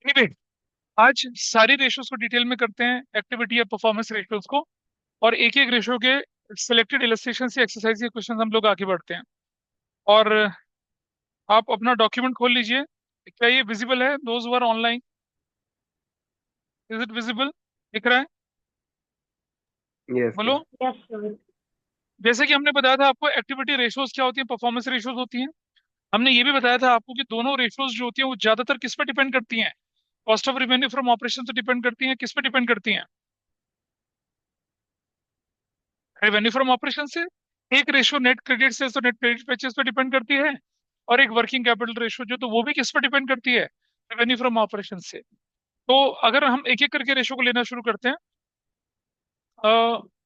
Anyway, आज सारी ratios को डिटेल में करते हैं, एक्टिविटी या परफॉर्मेंस रेशियोज को। और एक एक रेशियो के सिलेक्टेड इलस्ट्रेशन से एक्सरसाइज के क्वेश्चन हम लोग आगे बढ़ते हैं। और आप अपना डॉक्यूमेंट खोल लीजिए। क्या ये विजिबल है? Those were online, is it visible? दिख रहा है? यस बोलो। सर। Yes sir. जैसे कि हमने बताया था आपको, एक्टिविटी रेशियोज क्या होती है, परफॉर्मेंस रेशियोज होती हैं। हमने ये भी बताया था आपको कि दोनों रेशियोज जो होती हैं वो ज्यादातर किस पे डिपेंड करती हैं? Cost of revenue from operation से डिपेंड करती हैं, किस पे डिपेंड करती हैं? रेवेन्यू फ्रॉम ऑपरेशन से। एक रेशियो नेट क्रेडिट से तो नेट क्रेडिट परचेज पे डिपेंड करती है। और एक वर्किंग कैपिटल रेशियो जो, तो वो भी किस पे डिपेंड करती है? रेवेन्यू फ्रॉम ऑपरेशन से। तो अगर हम एक एक करके रेशियो को लेना शुरू करते हैं,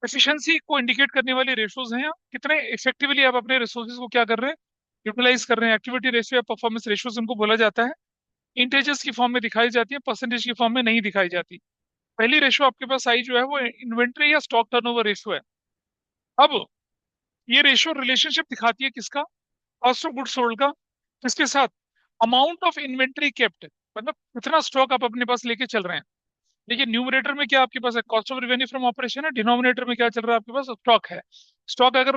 एफिशिएंसी को इंडिकेट करने वाली रेशियोज हैं, कितने इफेक्टिवली आप अपने रिसोर्सेज को क्या कर रहे हैं, यूटिलाइज कर रहे हैं। एक्टिविटी रेशियो या परफॉर्मेंस रेशियोज उनको बोला जाता है। इंटेजर्स की फॉर्म में दिखाई जाती है, परसेंटेज की फॉर्म में नहीं दिखाई जाती। पहली रेशियो आपके पास आई जो है वो इन्वेंट्री या स्टॉक टर्नओवर रेशियो है। अब ये रेशियो रिलेशनशिप दिखाती है किसका? कॉस्ट ऑफ गुड्स सोल्ड का। किसके साथ? अमाउंट ऑफ इन्वेंट्री केप्ट, मतलब कितना स्टॉक आप अपने पास लेके चल रहे हैं। देखिए, न्यूमरेटर में क्या आपके पास है? Cost of revenue from operation है। डिनोमिनेटर में क्या चल रहा है आपके पास? स्टॉक है। स्टॉक अगर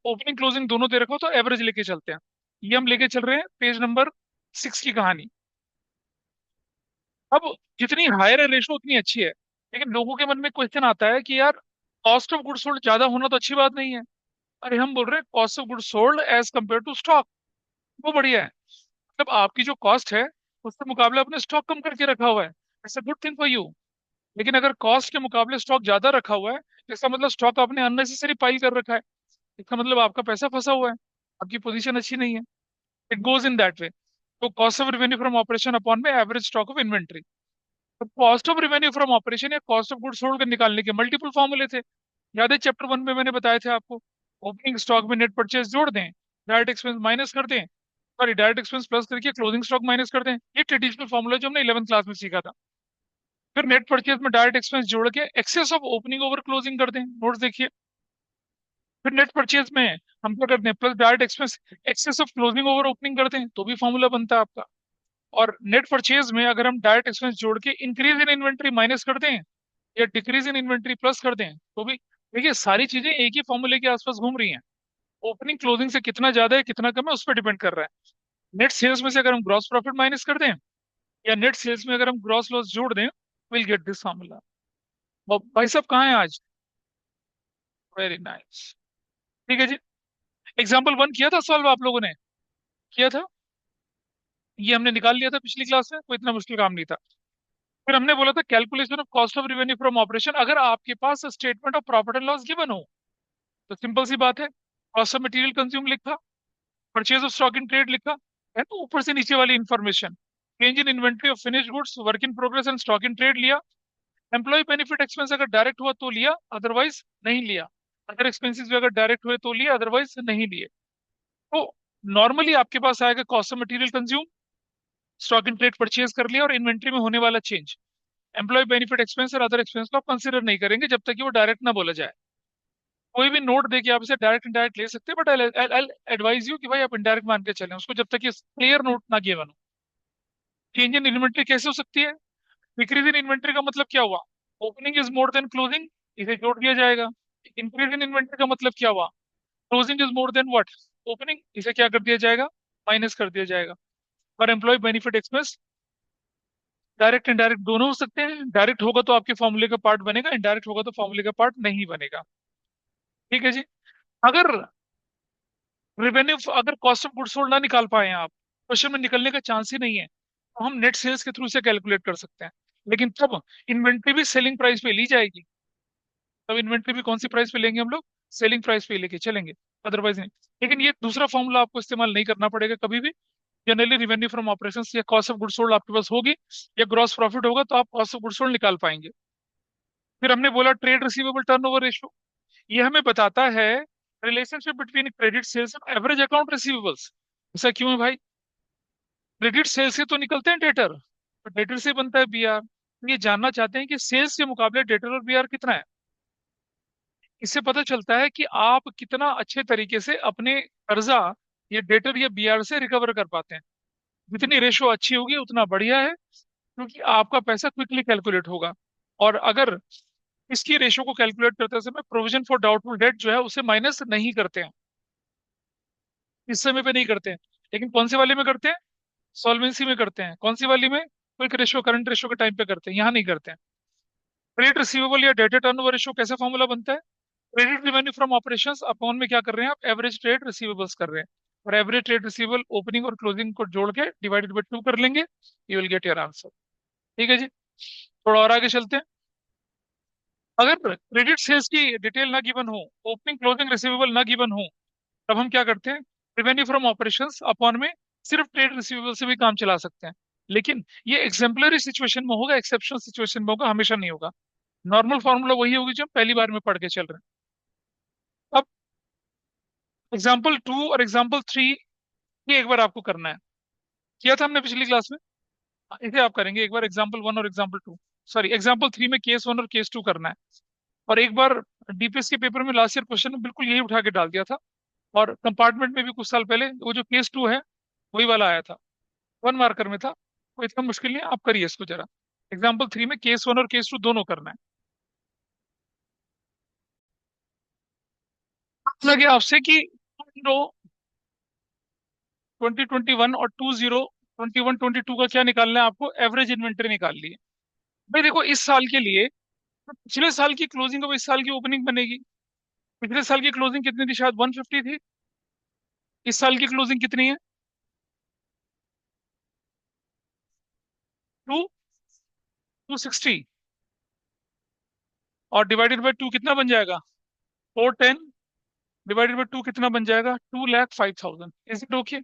ओपनिंग क्लोजिंग दोनों दे रखा हो तो एवरेज लेके चलते हैं। ये हम लेके चल रहे हैं पेज नंबर 6 की कहानी। अब जितनी हायर है रेशो उतनी अच्छी है, लेकिन लोगों के मन में क्वेश्चन आता है कि यार, कॉस्ट ऑफ गुड्स सोल्ड ज्यादा होना तो अच्छी बात नहीं है। अरे हम बोल रहे हैं cost of goods sold as compare to stock, वो बढ़िया है। मतलब आपकी जो कॉस्ट है उसके मुकाबले आपने स्टॉक कम करके रखा हुआ है, it's a good thing for you. लेकिन अगर कॉस्ट के मुकाबले स्टॉक ज्यादा रखा हुआ है, तो इसका मतलब स्टॉक आपने अननेसेसरी पाइल कर रखा है। इसका मतलब आपका पैसा फंसा हुआ है, आपकी पोजीशन अच्छी नहीं है। It goes in that way. तो cost of revenue from operation upon में एवरेज स्टॉक ऑफ इन्वेंट्री। तो cost of revenue from operation या कॉस्ट ऑफ गुड्स सोल्ड के निकालने के मल्टीपल फॉर्मूले थे। याद है चैप्टर 1 में मैंने बताया था आपको? ओपनिंग स्टॉक में नेट परचेज जोड़ दें, डायरेक्ट एक्सपेंस माइनस कर दें, सॉरी डायरेक्ट एक्सपेंस प्लस करके क्लोजिंग स्टॉक माइनस कर दें। ये ट्रेडिशनल फॉर्मूला जो हमने 11th क्लास में सीखा था। फिर नेट परचेज में डायरेक्ट एक्सपेंस जोड़ के excess of opening over closing कर दें, नोट्स देखिए। फिर नेट परचेज में हम क्या करते हैं? Plus direct expense excess of closing over opening करते हैं, तो भी फॉर्मूला बनता है आपका। और नेट परचेज में अगर हम डायरेक्ट एक्सपेंस जोड़ के इंक्रीज इन इन्वेंट्री माइनस कर दें या डिक्रीज इन इन्वेंट्री प्लस कर दें, तो भी देखिए सारी चीजें एक ही फॉर्मूले के आसपास घूम रही हैं। ओपनिंग क्लोजिंग से कितना ज्यादा है कितना कम है उस पर डिपेंड कर रहा है। नेट सेल्स में से अगर हम ग्रॉस प्रॉफिट माइनस कर दें या नेट सेल्स में अगर हम ग्रॉस लॉस जोड़ दें, विल गेट दिस फॉर्मूला। भाई साहब कहाँ है आज? Very nice. ठीक है जी। एग्जाम्पल 1 किया था सॉल्व आप लोगों ने? किया था? ये हमने निकाल लिया था पिछली क्लास में, कोई इतना मुश्किल काम नहीं था। फिर हमने बोला था calculation of cost of revenue from operation, अगर आपके पास statement of profit and loss given हो तो सिंपल सी बात है, कॉस्ट ऑफ मटेरियल कंज्यूम लिखा, purchase of stock in trade लिखा, है तो ऊपर से नीचे वाली information, change in inventory of finish goods, work in progress and stock in trade लिया। एम्प्लॉय बेनिफिट एक्सपेंस अगर डायरेक्ट हुआ तो लिया, अदरवाइज नहीं लिया। अदर एक्सपेंसेस भी अगर डायरेक्ट हुए तो लिए, अदरवाइज नहीं लिए। तो नॉर्मली आपके पास आएगा cost of material consume, stock in trade purchase कर लिया और इन्वेंट्री में होने वाला चेंज। एम्प्लॉय बेनिफिट एक्सपेंस और अदर एक्सपेंस को आप कंसिडर नहीं करेंगे जब तक कि वो डायरेक्ट ना बोला जाए। कोई भी नोट देके आप इसे डायरेक्ट इनडायरेक्ट ले सकते हैं, बट आई एडवाइज यू कि भाई आप इनडायरेक्ट मान के चलें उसको जब तक कि क्लियर नोट ना गिवन हो। चेंज इन इन्वेंट्री कैसे हो सकती है? डिक्रीज इन इन्वेंट्री का मतलब क्या हुआ? Opening is more than closing, इसे जोड़ दिया जाएगा। इंक्रीज इन इन्वेंट्री का मतलब क्या हुआ? Closing is more than what? Opening, इसे क्या कर दिया जाएगा? माइनस कर दिया जाएगा। और employee benefit expense direct indirect दोनों हो सकते हैं। डायरेक्ट होगा तो आपके फॉर्मूले का पार्ट बनेगा, इनडायरेक्ट होगा तो फॉर्मूले का पार्ट नहीं बनेगा। ठीक है जी। अगर रेवेन्यू, अगर कॉस्ट ऑफ गुड्स सोल्ड ना निकाल पाए हैं आप, क्वेश्चन में निकलने का चांस ही नहीं है, तो हम नेट सेल्स के थ्रू से कैलकुलेट कर सकते हैं। लेकिन तब इन्वेंट्री भी सेलिंग प्राइस पे ली जाएगी। तब इन्वेंट्री भी कौन सी प्राइस पे लेंगे हम लोग? सेलिंग प्राइस पे लेके चलेंगे, अदरवाइज नहीं। लेकिन ये दूसरा फॉर्मूला आपको इस्तेमाल नहीं करना पड़ेगा कभी भी। जनरली रिवेन्यू फ्रॉम ऑपरेशंस या कॉस्ट ऑफ गुड्स सोल्ड आपके पास होगी या ग्रॉस प्रॉफिट होगा तो आप कॉस्ट ऑफ गुड्स सोल्ड निकाल पाएंगे। फिर हमने बोला ट्रेड रिसीवेबल टर्नओवर रेशियो। ये हमें बताता है relationship between credit sales and average account receivables. ऐसा क्यों है भाई? क्रेडिट सेल्स से तो निकलते हैं डेटर, तो डेटर से बनता है बीआर। ये जानना चाहते हैं कि सेल्स के मुकाबले डेटर और बीआर कितना है। इससे पता चलता है कि आप कितना अच्छे तरीके से अपने कर्जा या डेटर या बीआर से रिकवर कर पाते हैं। जितनी रेशो अच्छी होगी उतना बढ़िया है। क्योंकि आपका पैसा क्विकली कैलकुलेट होगा। और अगर इसकी रेशो को कैलकुलेट करते समय प्रोविजन फॉर डाउटफुल डेट जो है उसे माइनस नहीं करते हैं, इस समय पे नहीं करते हैं। लेकिन कौन से वाले में करते हैं? सॉल्वेंसी में करते हैं। कौन सी वाली में? क्विक रेशो, करंट रेशो के टाइम पे करते हैं, यहाँ नहीं करते हैं। क्रेडिट रिसीवेबल या डेटेड टर्नओवर रेशो कैसे फॉर्मूला बनता है? Credit revenue from operations upon में क्या कर रहे हैं आप? एवरेज ट्रेड रिसीवेबल्स कर रहे हैं। और एवरेज ट्रेड रिसीवेबल ओपनिंग और क्लोजिंग को जोड़ के डिवाइडेड बाई 2 कर लेंगे, you will get your answer. ठीक है जी। थोड़ा और आगे चलते हैं। अगर क्रेडिट सेल्स की डिटेल ना गिवन हो, ओपनिंग क्लोजिंग रिसीवेबल ना गिवन हो, तब हम क्या करते हैं? रेवेन्यू फ्रॉम ऑपरेशंस अपॉन में सिर्फ ट्रेड रिसीवेबल से भी काम चला सकते हैं। लेकिन ये एग्जाम्पलरी सिचुएशन में होगा, एक्सेप्शनल सिचुएशन में होगा, हमेशा नहीं होगा। नॉर्मल फॉर्मूला वही होगी जो हम पहली बार में पढ़ के चल रहे हैं। अब एग्जाम्पल 2 और एग्जाम्पल 3 ये एक बार आपको करना है, किया था हमने पिछली क्लास में। इसे आप करेंगे एक बार, एग्जाम्पल 1 और एग्जाम्पल 2, सॉरी एग्जाम्पल 3 में केस 1 और केस 2 करना है। और एक बार डीपीएस के पेपर में लास्ट ईयर क्वेश्चन में बिल्कुल यही उठा के डाल दिया था। और कंपार्टमेंट में भी कुछ साल पहले वो जो केस 2 है वही वाला आया था, 1 मार्कर में था। वो इतना मुश्किल नहीं है, आप करिए इसको जरा। एग्जाम्पल 3 में केस 1 और केस 2 दोनों करना है। लगे आपसे कि 2021 और 2021-22 का क्या निकालना है आपको? एवरेज इन्वेंटरी निकाल लिए। भाई देखो, इस साल के लिए तो पिछले साल की क्लोजिंग अब इस साल की ओपनिंग बनेगी। पिछले साल की क्लोजिंग कितनी थी? शायद 150 थी। इस साल की क्लोजिंग कितनी है? 260। और डिवाइडेड बाय 2 कितना बन जाएगा? 410 डिवाइडेड बाय 2 कितना बन जाएगा? 2,05,000। Is it okay?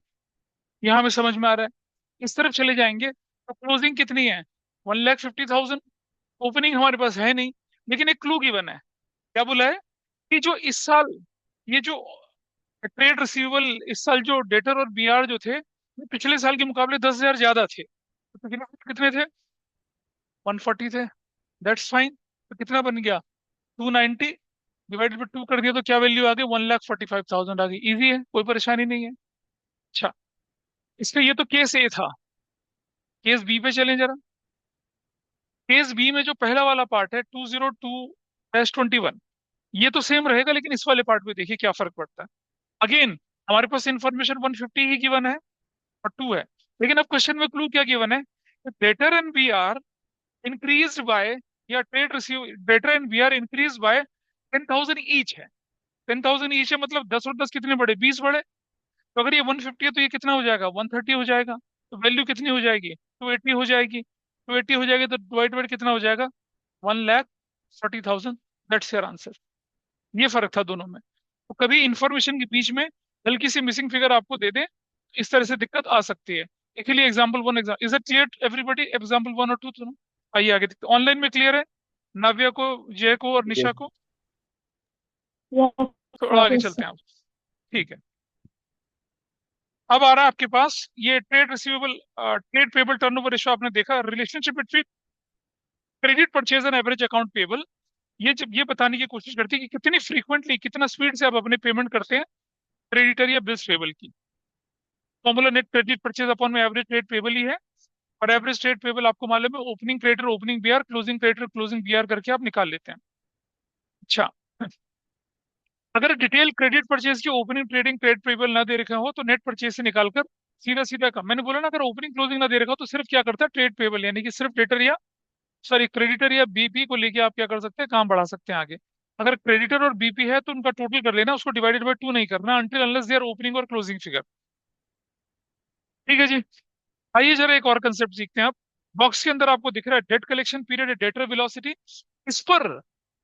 यहाँ हमें समझ में आ रहा है। इस तरफ चले जाएंगे तो क्लोजिंग कितनी है? 1,50,000। ओपनिंग हमारे पास है नहीं, लेकिन एक क्लू गिवन है। क्या बोला है? कि जो इस साल ये जो ट्रेड रिसीवेबल इस साल जो डेटर और बीआर जो थे वो पिछले साल के मुकाबले 10,000 ज्यादा थे। तो पिछले साल कितने थे? 140 थे। That's fine. तो कितना बन गया? 290 डिवाइडेड बाई 2 कर दिया तो क्या वैल्यू आ गई? 1,45,000 आ गई। इजी है, कोई परेशानी नहीं है। अच्छा, इसका ये तो केस ए था। केस बी पे चलें जरा। केस बी में जो पहला वाला पार्ट है 202-21, ये तो सेम रहेगा, लेकिन इस वाले पार्ट में देखिए क्या फर्क पड़ता है। अगेन हमारे पास इंफॉर्मेशन 150 ही गिवन है और 2 है। लेकिन अब क्वेश्चन में क्लू क्या गिवन है? Debtor and B R increase by, या trade receive debtor and B R increase by 10,000 each है। 10,000 ईच है मतलब 10 और 10 कितने बढ़े? 20 बढ़े। तो अगर ये 150 है तो ये कितना हो जाएगा? 130 हो जाएगा। तो वैल्यू कितनी हो जाएगी? 280 हो जाएगी। 280 हो जाएगी तो डिवाइड बाय कितना हो जाएगा? 1,40,000। That's your answer. ये फर्क था दोनों में। तो कभी इंफॉर्मेशन के बीच में हल्की सी मिसिंग फिगर आपको दे दे, इस तरह से दिक्कत आ सकती है। इसलिए example 1 exam is it clear everybody? Example 1 और 2 दोनों। आइए आगे देखते, ऑनलाइन में क्लियर है? नाव्या को, जय को और निशा को? Yes, थोड़ा sir. आगे Yes, चलते sir. हैं आप। ठीक है। अब आ रहा है आपके पास ये trade receivable trade payable turnover ratio. आपने देखा relationship between credit purchase and average account payable. ये जब ये बताने की कोशिश करती है कि कितनी फ्रीक्वेंटली, कितना स्पीड से आप अपने पेमेंट करते हैं क्रेडिटर या बिल्स पेबल की। Formula net credit purchase upon में एवरेज ट्रेड पेबल ही है। और एवरेज ट्रेड पेबल आपको मालूम है, opening creditor opening BR, closing creditor closing BR करके आप निकाल लेते हैं। अच्छा, अगर डिटेल क्रेडिट परचेज की ओपनिंग ट्रेडिंग ट्रेड पेबल ना दे रखा हो तो नेट परचेज से निकालकर सीधा सीधा का मैंने बोला ना, अगर ओपनिंग क्लोजिंग ना दे रखा हो तो सिर्फ क्या करता है? ट्रेड पेबल, यानी कि सिर्फ डेटर या सॉरी क्रेडिटर या बीपी को लेके आप क्या कर सकते हैं? काम बढ़ा सकते हैं आगे। अगर क्रेडिटर और बीपी है तो उनका टोटल कर लेना, उसको डिवाइडेड बाय 2 नहीं करना until unless they are opening और क्लोजिंग फिगर। ठीक है जी। आइए जरा एक और कंसेप्ट सीखते हैं आप। बॉक्स के अंदर आपको दिख रहा है debt collection period, debtor velocity. इस पर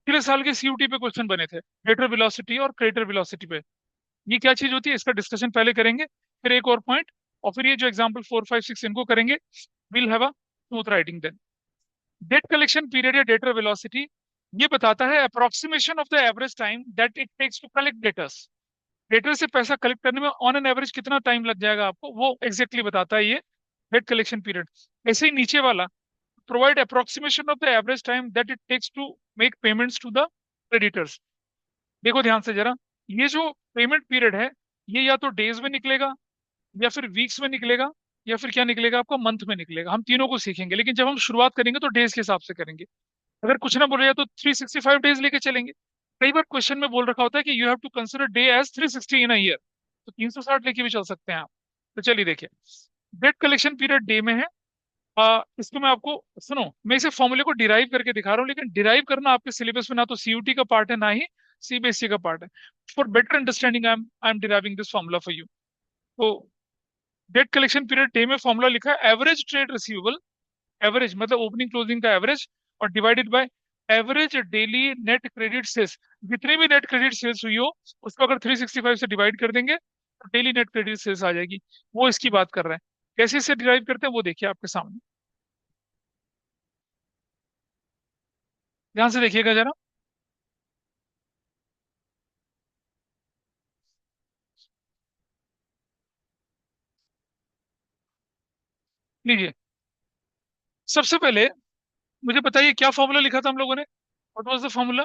पिछले साल के सीयूटी पे क्वेश्चन बने थे, डेटर वेलोसिटी और क्रेडिटर वेलोसिटी पे। ये क्या चीज होती है इसका डिस्कशन पहले करेंगे, फिर एक और पॉइंट, और फिर ये जो एग्जांपल 4, 5, 6 इनको करेंगे। Will have a smooth writing then. Debt collection period या डेटर वेलोसिटी ये बताता है approximation of the average time that it takes to collect debtors. Debtor से पैसा कलेक्ट करने में ऑन एन एवरेज कितना टाइम लग जाएगा आपको, वो एग्जैक्टली बताता है ये डेट कलेक्शन पीरियड। ऐसे ही नीचे वाला provide approximation of the average time that it takes to make payments to the creditors. देखो ध्यान से जरा, ये जो पेमेंट पीरियड है ये या तो डेज में निकलेगा, या फिर वीक्स में निकलेगा, या फिर क्या निकलेगा आपका, मंथ में निकलेगा। हम तीनों को सीखेंगे, लेकिन जब हम शुरुआत करेंगे तो डेज के हिसाब से करेंगे। अगर कुछ ना बोले तो 365 डेज लेके चलेंगे। कई बार क्वेश्चन में बोल रखा होता है कि you have to consider day as 360 in a year, तो 360 लेके भी चल सकते हैं आप। तो चलिए देखिए, डेट कलेक्शन पीरियड डे में है। इसको मैं आपको, सुनो, मैं इसे फॉर्मूले को डिराइव करके दिखा रहा हूँ, लेकिन डिराइव करना आपके सिलेबस में ना तो सीयूटी का पार्ट है, ना ही सीबीएसई का पार्ट है। For better understanding I am deriving this formula for you. तो डेट कलेक्शन पीरियड डे में फॉर्मूला लिखा है, एवरेज ट्रेड रिसीवेबल, एवरेज मतलब ओपनिंग क्लोजिंग का एवरेज, और divided by average daily net credit sales. जितनी भी नेट क्रेडिट सेल्स हुई हो, उसको अगर 365 से डिवाइड कर देंगे तो डेली नेट क्रेडिट सेल्स आ जाएगी। वो इसकी बात कर रहे हैं। कैसे इसे डिराइव करते हैं वो देखिए आपके सामने, ध्यान से देखिएगा जरा। लीजिए, सबसे पहले मुझे बताइए क्या फॉर्मूला लिखा था हम लोगों ने, what was the formula.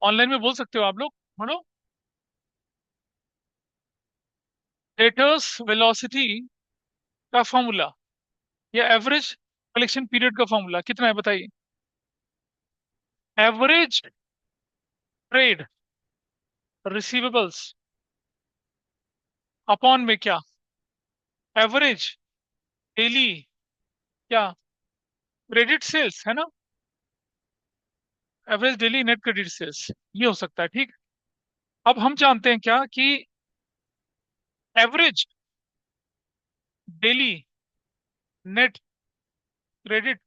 Online में बोल सकते हो आप लोग, बोलो। डेटर्स वेलोसिटी का फॉर्मूला, या एवरेज कलेक्शन पीरियड का फॉर्मूला कितना है बताइए। एवरेज ट्रेड रिसीवेबल्स अपॉन में क्या, एवरेज डेली क्या, क्रेडिट सेल्स है ना, average daily net credit sales, ये हो सकता है, ठीक। अब हम जानते हैं क्या कि average daily net credit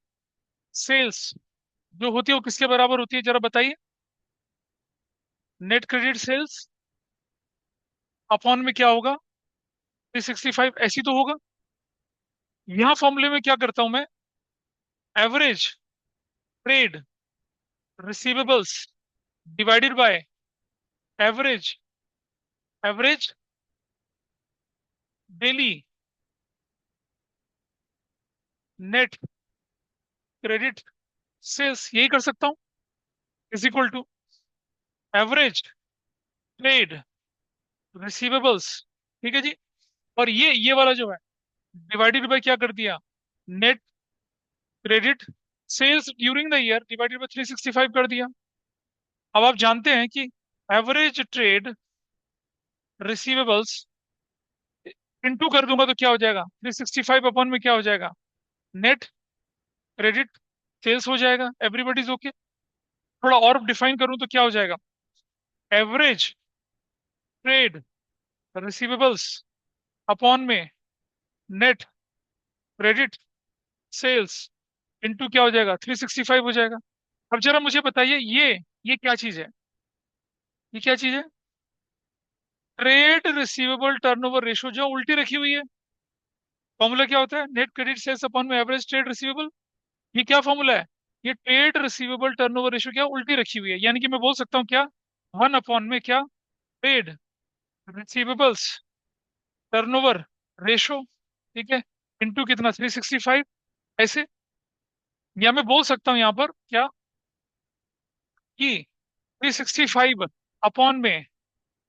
sales जो होती है वो किसके बराबर होती है, जरा बताइए। नेट क्रेडिट सेल्स अपॉन में क्या होगा, 365, ऐसी तो होगा। यहाँ फॉर्मूले में क्या करता हूं मैं, average trade receivables divided by average, average daily net credit sales, यही कर सकता हूँ, is equal to average trade receivables. ठीक है जी। और ये वाला जो है, डिवाइडेड बाय क्या कर दिया, net credit sales during the year divided by 365 कर दिया। अब आप जानते हैं कि एवरेज ट्रेड रिसीवेबल्स इनटू कर दूंगा तो क्या हो जाएगा, 365 अपॉन में क्या हो जाएगा, नेट क्रेडिट सेल्स हो जाएगा। Everybody is okay. थोड़ा और डिफाइन करूं तो क्या हो जाएगा, एवरेज ट्रेड रिसीवेबल्स अपॉन में नेट क्रेडिट सेल्स इनटू क्या हो जाएगा, 365 हो जाएगा। अब जरा मुझे बताइए, ये क्या चीज है, ये क्या चीज है, ट्रेड रिसीवेबल टर्नओवर रेशो जो उल्टी रखी हुई है। फॉर्मूला क्या होता है, नेट क्रेडिट सेल्स अपॉन में एवरेज ट्रेड रिसीवेबल। ये क्या फॉर्मूला है, ये ट्रेड रिसीवेबल टर्नओवर रेशो क्या उल्टी रखी हुई है, यानी कि मैं बोल सकता हूँ क्या, 1 अपॉन में क्या, ट्रेड रिसीवेबल्स टर्नओवर रेशो, ठीक है, इंटू कितना, 365, ऐसे। या मैं बोल सकता हूँ यहाँ पर क्या, कि 365 अपॉन में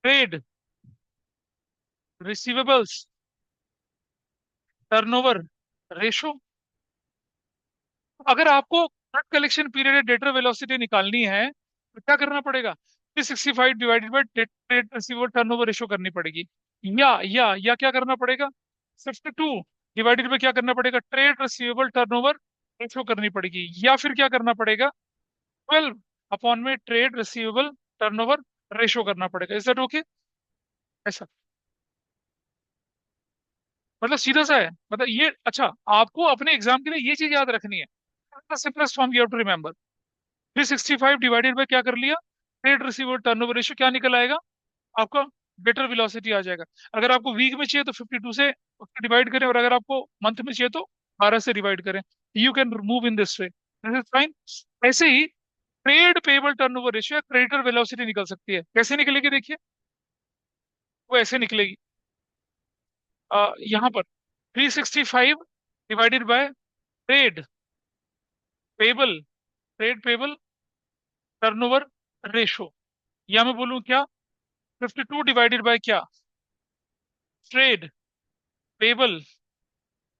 ट्रेड रिसीवेबल्स टर्नओवर रेशो। अगर आपको cut collection period debtor velocity निकालनी है तो क्या करना पड़ेगा, 365 divided bye trade receivable turnover ratio करनी पड़ेगी। या क्या करना पड़ेगा, 52 डिवाइडेड बाय क्या करना पड़ेगा, ट्रेड रिसीवेबल टर्नओवर रेशो करनी पड़ेगी। या फिर क्या करना पड़ेगा, 12 अपॉन में ट्रेड रिसीवेबल टर्नओवर रेशो करना पड़ेगा। इज दैट ओके, ऐसा, मतलब सीधा सा है, मतलब ये अच्छा, आपको अपने एग्जाम के लिए ये चीज याद रखनी है। Simplest form you have to remember, 365 divided by क्या कर लिया, ट्रेड रिसीवेबल टर्नओवर रेशियो क्या निकल आएगा आपका, बेटर वेलोसिटी आ जाएगा। अगर आपको वीक में चाहिए तो 52 से उसको डिवाइड करें, और अगर आपको मंथ में चाहिए तो 12 से डिवाइड करें। You can move in this way, this is fine. ऐसे ही ट्रेड पेबल टर्नओवर रेशियो या क्रेडिटर वेलोसिटी निकल सकती है। कैसे निकलेगी देखिए, वो ऐसे निकलेगी, यहाँ पर 365 divided bye trade payable, trade payable turnover ratio. या मैं बोलूं क्या, 52 डिवाइडेड बाय क्या, ट्रेड पेबल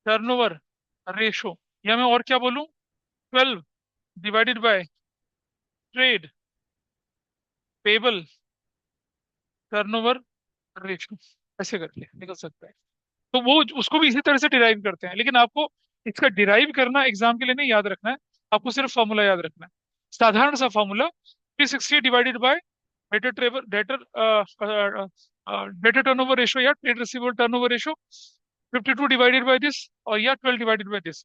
टर्नओवर रेशो, या मैं और क्या बोलूं, 12 divided by trade payable turnover ratio, ऐसे करके निकल सकता है। तो वो उसको भी इसी तरह से डिराइव करते हैं, लेकिन आपको इसका डिराइव करना एग्जाम के लिए नहीं याद रखना है, आपको सिर्फ फॉर्मूला याद रखना है। साधारण सा formula, 360 divided by debtor turnover debtor debtor turnover ratio या trade receivable turnover ratio, 52 divided by this, और या 12 डिवाइडेड बाय दिस।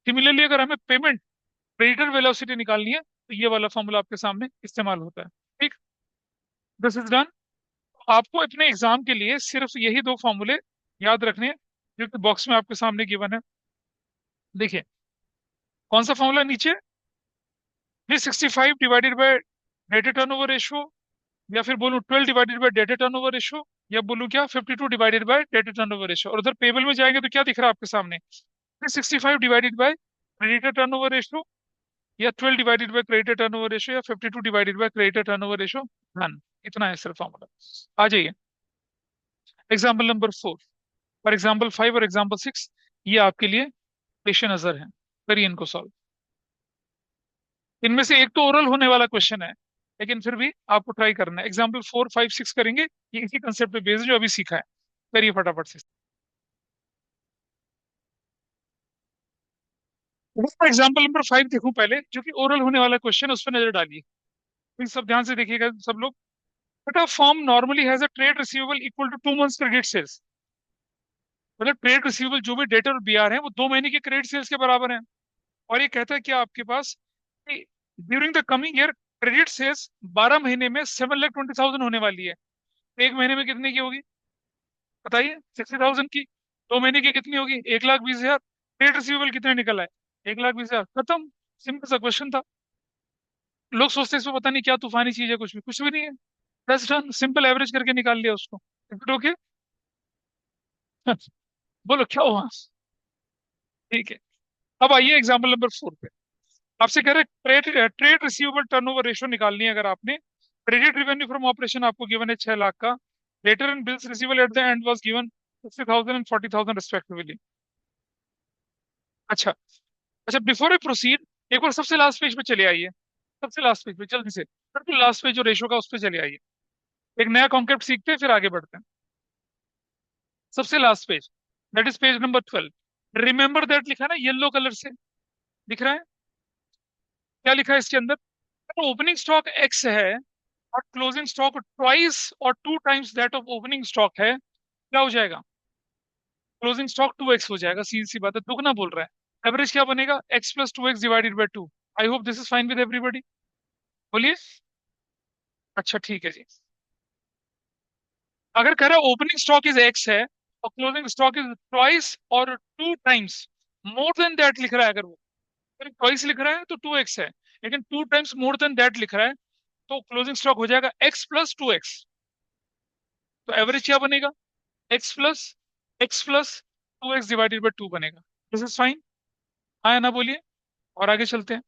सिमिलरली अगर हमें पेमेंट क्रेडिटर वेलोसिटी निकालनी है तो ये वाला फॉर्मूला आपके सामने इस्तेमाल होता है। ठीक, दिस इज डन। आपको अपने एग्जाम के लिए सिर्फ यही दो फॉर्मूले याद रखने हैं, जो कि बॉक्स में आपके सामने गिवन है। देखिए, कौन सा फॉर्मूला नीचे, 365 divided bye data turnover ratio, या फिर बोलूं 12 divided by data turnover ratio, या बोलूं क्या 52 divided bye data turnover ratio. और उधर पेबल में जाएंगे तो क्या दिख रहा है आपके सामने, 365 divided bye creditor turnover ratio, या 12 divided by creditor turnover ratio, या 52 divided bye creditor turnover ratio. Done, इतना है सिर्फ फॉर्मूला। आ जाइए एग्जाम्पल नंबर 4 और एग्जाम्पल 5 और एग्जाम्पल 6, ये आपके लिए पेश नजर है। करिए इनको सॉल्व। इनमें से एक तो ओरल होने वाला क्वेश्चन है, लेकिन फिर भी आपको ट्राई करना है। एग्जाम्पल 4, 5, 6 करेंगे, ये इसी कंसेप्ट पे बेस्ड जो अभी सीखा है। करिए फटाफट से। एग्जाम्पल नंबर 5 देखूं पहले, जो कि ओरल होने वाला क्वेश्चन है, उस पर नजर डालिए। प्लीज सब ध्यान से देखिएगा सब लोग। But a firm normally has a trade receivable equal to 2 months credit sales. मतलब ट्रेड रिसीवेबल जो भी डेटर और बीआर है वो 2 महीने के क्रेडिट सेल्स के बराबर है। और ये कहता है कि आपके पास during the coming year credit sales 12 महीने में 7,20,000 होने वाली है। तो एक महीने में कितने की होगी बताइए, 60,000 की। 2 महीने की कितनी होगी, 1,20,000। ट्रेड रिसीवेबल कितने निकला है, 1,20,000। खत्म, सिंपल सा क्वेश्चन था। लोग सोचते हैं इसमें पता नहीं क्या तूफानी चीज है, कुछ भी नहीं है। दस डन, सिंपल एवरेज करके निकाल लिया उसको। ओके, बोलो क्या हुआ। ठीक है, अब आइए एग्जाम्पल नंबर 4 पे। आपसे कह रहे trade trade receivable turnover ratio निकालनी है। अगर आपने क्रेडिट रेवेन्यू फ्रॉम ऑपरेशन आपको गिवन है 6 लाख का, debtor and bills receivable at the end was given 60,000 and 40,000 respectively. अच्छा, अच्छा, बिफोर आई प्रोसीड, एक बार सबसे लास्ट पेज पे चले आइए। सबसे लास्ट पेज पे जल्दी से, बिल्कुल लास्ट पेज जो रेशियो का उस पे चले आइए। एक नया कॉन्सेप्ट सीखते हैं फिर आगे बढ़ते हैं। सबसे last page, that is page number 12। Remember that लिखा है ना येलो कलर से, दिख रहा है? क्या लिखा है इसके अंदर? ओपनिंग स्टॉक एक्स है और क्लोजिंग स्टॉक ट्वाइस और 2 times that of opening stock है, क्या हो जाएगा? क्लोजिंग स्टॉक 2x हो जाएगा, सीधी सी बात है, दुगना बोल रहा है। एवरेज क्या बनेगा, x + 2x divided by 2। I hope this is fine with everybody. बोलिए। अच्छा ठीक है जी। अगर कह रहा है ओपनिंग स्टॉक इज एक्स है और क्लोजिंग स्टॉक इज ट्वाइस और 2 टाइम्स मोर देन दैट लिख रहा है, अगर वो ट्वाइस लिख रहा है तो 2x है, लेकिन 2 टाइम्स मोर देन दैट लिख रहा है, तो क्लोजिंग स्टॉक हो जाएगा x + 2x। तो एवरेज क्या बनेगा, x + 2x डिवाइडेड बाय 2 बनेगा। दिस इज फाइन, हाँ या ना बोलिए, और आगे चलते हैं।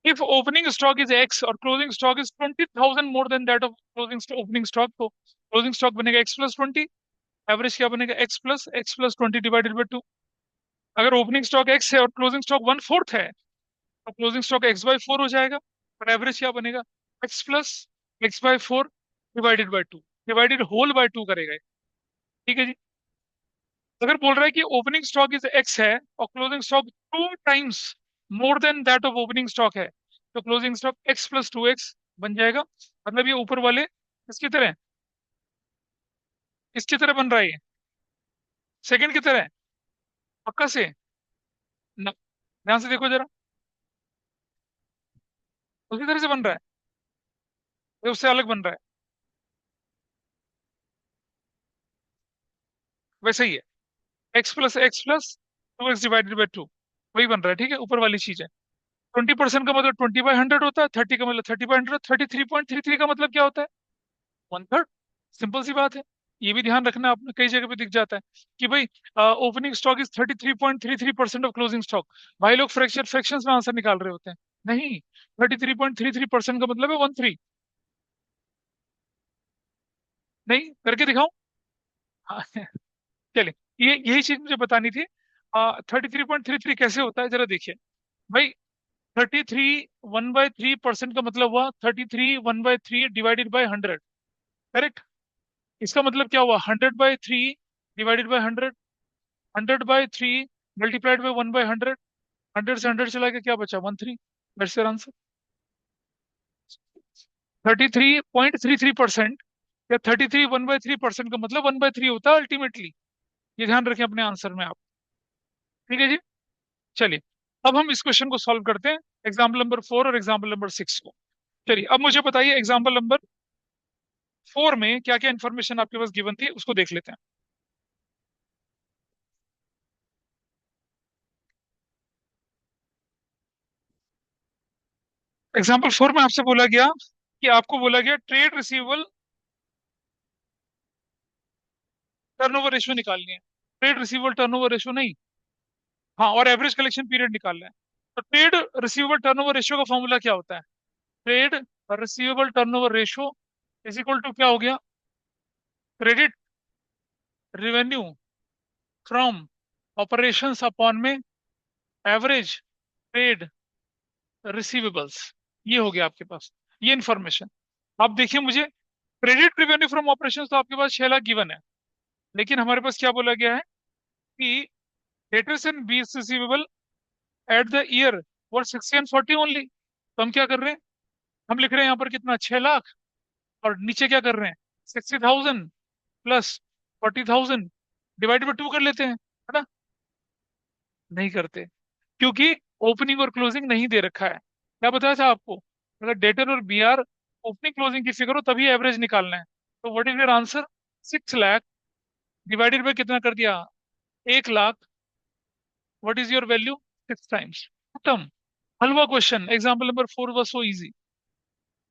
If opening stock is x और closing stock is 20,000 more than that of closing opening stock, तो क्लोजिंग स्टॉक बनेगा x + 20। एवरेज क्या बनेगा, x + 20 डिवाइडेड बाय 2। अगर ओपनिंग स्टॉक एक्स है और क्लोजिंग स्टॉक 1/4 है, तो क्लोजिंग स्टॉक x/4 हो जाएगा। और एवरेज क्या बनेगा, x + x/4 divided by 2, divided whole by 2 करेगा ये। ठीक है जी। अगर बोल रहा है कि ओपनिंग स्टॉक इज एक्स है और closing stock 2 times more than that of opening stock है, तो क्लोजिंग स्टॉक x + 2x बन जाएगा। मतलब ये ऊपर वाले इसकी तरह, इसकी तरह बन रहा है, ये सेकंड की तरह है, पक्का से न, ध्यान से देखो जरा, उसी तरह से बन रहा है या उससे अलग बन रहा है? वैसे ही है, x + 2x डिवाइडेड बाई 2, वही बन रहा है। ठीक है, ऊपर वाली चीज है। 20% का मतलब 20/100 होता है, 30 का मतलब 30/100, 33.33 का मतलब क्या होता है, 1/3। सिंपल सी बात है। ये भी ध्यान रखना, आपने कई जगह पे दिख जाता है कि भाई opening stock is 33.33% of closing stock. भाई लोग फ्रैक्शंस में आंसर निकाल रहे होते हैं। नहीं, 33.33% का मतलब है 1/3। नहीं, करके दिखाऊं? हाँ, चलिए, ये यही चीज मुझे बतानी थी। 33.33 कैसे होता है, जरा देखिए भाई। 33 1/3% का मतलब हुआ 33 1/3 डिवाइडेड बाई 100। करेक्ट। इसका मतलब क्या हुआ, 100/3 डिवाइडेड बाई 100। 100/3 multiplied by 1/100। 100 से 100 चला के क्या बचा, 13। That's your answer. 33.33% या 33 1/3% का मतलब 1/3 होता है अल्टीमेटली। ये ध्यान रखें अपने आंसर में आप। ठीक है जी। चलिए, अब हम इस क्वेश्चन को सॉल्व करते हैं, एग्जाम्पल नंबर 4 और एग्जाम्पल नंबर 6 को। चलिए, अब मुझे बताइए एग्जाम्पल नंबर 4 में क्या क्या इन्फॉर्मेशन आपके पास गिवन थी, उसको देख लेते हैं। एग्जाम्पल 4 में आपसे बोला गया कि आपको बोला गया ट्रेड रिसीवेबल टर्नओवर रेशियो निकालनी है। ट्रेड रिसीवेबल टर्नओवर रेशियो नहीं, हाँ, और एवरेज कलेक्शन पीरियड निकालना है। तो ट्रेड रिसीवेबल टर्नओवर रेशियो का फॉर्मूला क्या होता है? Trade receivable turnover ratio is equal to क्या हो गया, credit revenue from operations upon में एवरेज ट्रेड रिसीवेबल्स। ये हो गया आपके पास ये इंफॉर्मेशन। आप देखिए मुझे, क्रेडिट रेवेन्यू फ्रॉम ऑपरेशंस तो आपके पास 6 लाख गिवन है, लेकिन हमारे पास क्या बोला गया है कि डेटर्स एंड बीस receivable at the year were 60 and 40 only. तो हम क्या कर रहे हैं, हम लिख रहे हैं यहाँ पर कितना, 6 लाख, और नीचे क्या कर रहे हैं, 60,000 प्लस 40,000 डिवाइड बाई 2 कर लेते हैं, है ना? नहीं करते, क्योंकि ओपनिंग और क्लोजिंग नहीं दे रखा है। क्या बताया था आपको, अगर डेटर और बीआर ओपनिंग क्लोजिंग की फिगर हो तभी एवरेज निकालना है। तो what is your answer, 6 lakh divided by कितना कर दिया, 1 lakh. What is your value, 6 times. खत्म। हलवा question. Example number 4 was so easy,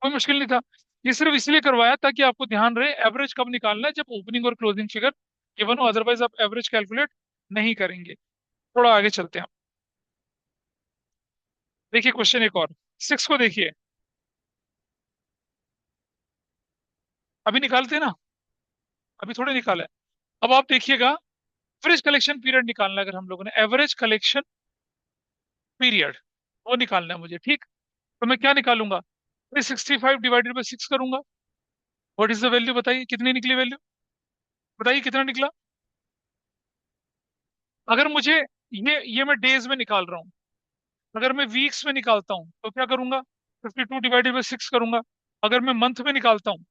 कोई मुश्किल नहीं था। ये सिर्फ इसलिए करवाया ताकि आपको ध्यान रहे एवरेज कब निकालना है, जब ओपनिंग और क्लोजिंग फिगर गिवन हो, अदरवाइज आप एवरेज कैलकुलेट नहीं करेंगे। थोड़ा आगे चलते हैं। देखिए क्वेश्चन एक और, 6 को देखिए। अभी निकालते हैं ना, अभी थोड़े निकाला है। अब आप देखिएगा, एवरेज कलेक्शन पीरियड निकालना है, अगर हम लोगों ने एवरेज कलेक्शन पीरियड वो निकालना है मुझे, ठीक। तो मैं क्या निकालूंगा, 365 डिवाइडेड बाई 6 करूंगा। व्हाट इज द वैल्यू, बताइए कितनी निकली वैल्यू, बताइए कितना निकला। अगर मुझे ये मैं डेज में निकाल रहा हूँ, अगर मैं वीक्स में निकालता हूँ तो क्या करूंगा, 52 डिवाइडेड बाई 6 करूंगा। अगर मैं मंथ में निकालता हूँ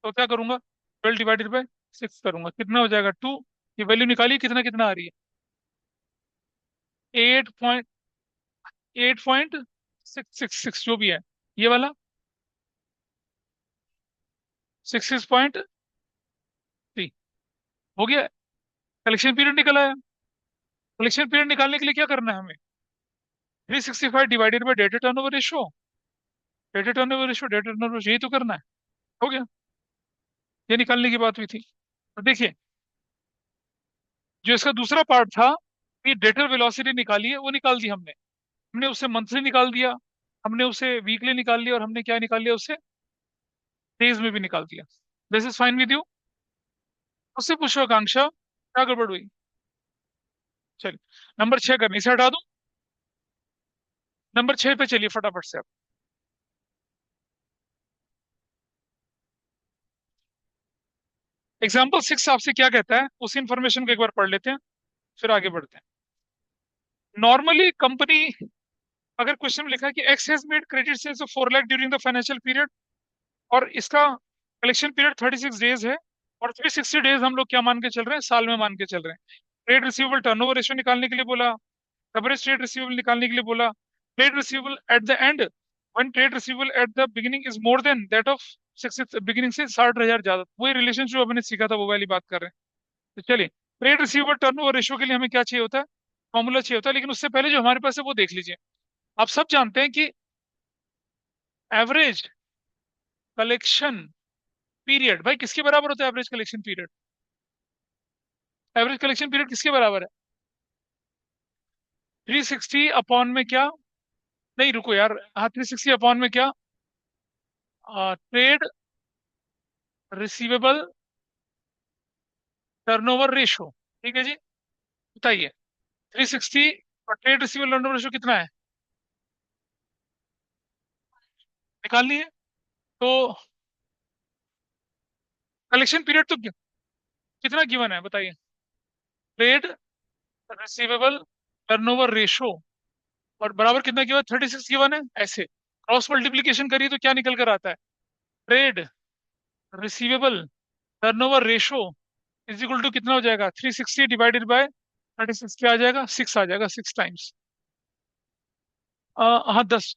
तो क्या करूंगा, 12 डिवाइडेड बाई 6 करूंगा। कितना हो जाएगा, 2। ये वैल्यू निकालिए, कितना कितना आ रही है, 8.666 जो भी है, ये वाला 66.3 हो गया। कलेक्शन पीरियड निकल आया। कलेक्शन पीरियड निकालने के लिए क्या करना है हमें, 365 divided by data turnover ratio यही तो करना है। हो गया, ये निकालने की बात हुई थी। तो देखिए, जो इसका दूसरा पार्ट था कि डेटर वेलोसिटी निकाली है, वो निकाल दी हमने। हमने उसे मंथली निकाल दिया, हमने उसे वीकली निकाल लिया, और हमने क्या निकाल लिया उसे, डेज में भी निकाल दिया। This is fine with you. उससे पूछो आकांक्षा, क्या गड़बड़ हुई। चलिए, नंबर 6 करनी, इसे हटा दूं। नंबर 6 पे चलिए फटाफट से आप। एग्जाम्पल 6 आपसे क्या कहता है, उस इंफॉर्मेशन को एक बार पढ़ लेते हैं, फिर आगे बढ़ते हैं। नॉर्मली कंपनी, अगर क्वेश्चन में लिखा है कि X has made credit sales of 4 lakh during the financial period, और इसका कलेक्शन पीरियड 36 डेज है, और 360 डेज हम लोग क्या मान के चल रहे हैं, साल में मान के चल रहे हैं। ट्रेड रिसीवेबल टर्नओवर रेशियो निकालने के लिए बोला, एवरेज ट्रेड रिसीवेबल निकालने के लिए बोला, trade receivable at the end, one trade receivable at the beginning is more than that of 60, beginning से 60,000 ज्यादा। वही रिलेशन जो हमने सीखा था वो वाली बात कर रहे हैं। तो चलिए, ट्रेड रिसीवेबल टर्नओवर रेशियो के लिए हमें क्या चाहिए होता है, फॉर्मूला चाहिए होता है, लेकिन उससे पहले जो हमारे पास है वो देख लीजिए। आप सब जानते हैं कि एवरेज कलेक्शन पीरियड भाई किसके बराबर होता है, average collection period, average collection period किसके बराबर है, 360 अपॉन में क्या, नहीं रुको यार, हाँ 360 अपॉन में क्या, ट्रेड रिसीवेबल टर्नओवर रेशो। ठीक है जी। बताइए। 360 और ट्रेड रिसीवेबल टर्नओवर रेशो कितना है, निकाल लिए। तो कलेक्शन पीरियड तो कितना गिवन है बताइए। ट्रेड रिसीवेबल टर्नओवर रेशो और बराबर कितना गिवन, 36 गिवन है। ऐसे क्रॉस मल्टीप्लीकेशन करिए तो क्या निकल कर आता है। Trade receivable turnover ratio is equal to कितना हो जाएगा, 360 डिवाइडेड बाय 36, क्या आ जाएगा, 6 आ जाएगा, 6 टाइम्स। हाँ 10।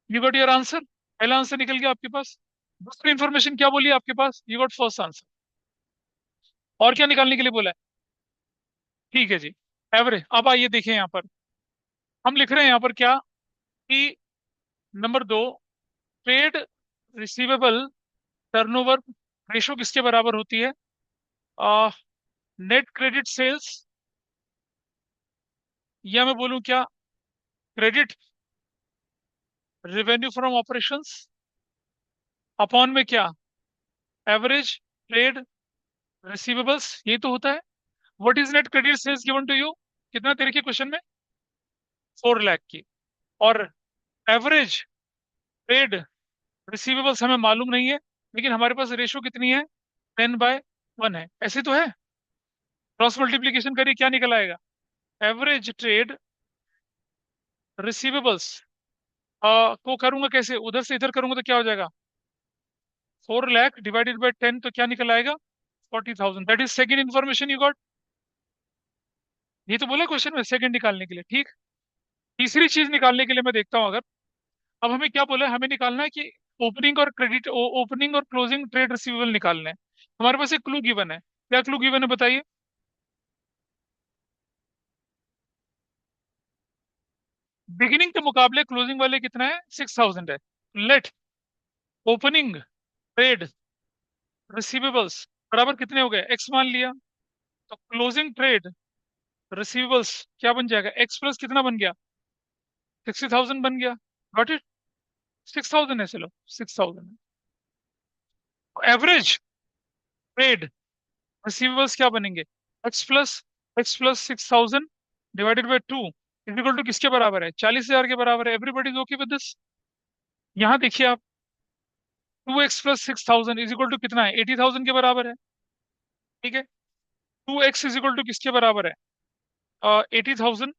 यू गॉट योर आंसर, पहला आंसर निकल गया आपके पास। दूसरी इंफॉर्मेशन क्या बोली आपके पास, यू गॉट फर्स्ट आंसर। और क्या निकालने के लिए बोला है। ठीक है जी। एवरेज, अब आइए देखें यहाँ पर, हम लिख रहे हैं यहाँ पर क्या, कि number 2, trade receivable turnover ratio किसके बराबर होती है, नेट क्रेडिट सेल्स, या मैं बोलूं क्या, credit revenue from operations upon में क्या, एवरेज ट्रेड रिसीवेबल्स, ये तो होता है। What is net credit sales given to you, कितना तेरे के क्वेश्चन में, 4 लाख की। और एवरेज ट्रेड रिसीवेबल्स हमें मालूम नहीं है, लेकिन हमारे पास रेशो कितनी है, 10/1 है, ऐसे तो है। क्रॉस मल्टीप्लीकेशन करिए क्या निकल आएगा, एवरेज ट्रेड रिसीवेबल्स को करूंगा कैसे, उधर से इधर करूंगा तो क्या हो जाएगा, 4 लाख डिवाइडेड बाई 10, तो क्या निकल आएगा, 40,000। That is second information you got. ये तो बोला क्वेश्चन में सेकंड निकालने के लिए, ठीक। तीसरी चीज निकालने के लिए मैं देखता हूँ अगर, अब हमें क्या बोला है, हमें निकालना है कि ओपनिंग और क्रेडिट, ओपनिंग और क्लोजिंग ट्रेड रिसीवेबल निकालना है। हमारे पास एक क्लू गिवन है, क्या क्लू गिवन है बताइए। बिगिनिंग के मुकाबले क्लोजिंग वाले कितना है, 6,000 है। लेट ओपनिंग ट्रेड रिसीवेबल्स बराबर कितने हो गए, एक्स मान लिया। तो क्लोजिंग ट्रेड रिसीवेबल्स क्या बन जाएगा, एक्स प्लस कितना बन गया, 60,000 बन गया। गॉट इट, 6,000 है, चलो 6,000। एवरेज ट्रेड रिसीवेबल्स क्या बनेंगे, X plus 6,000 divided by 2 is equal to किसके बराबर है, 40,000 के बराबर है। Everybody is okay with this. यहाँ देखिए आप, 2x plus 6,000 is equal to कितना है, 80,000 के बराबर है। ठीक है, 2x इज इक्वल टू किसके बराबर है, 80,000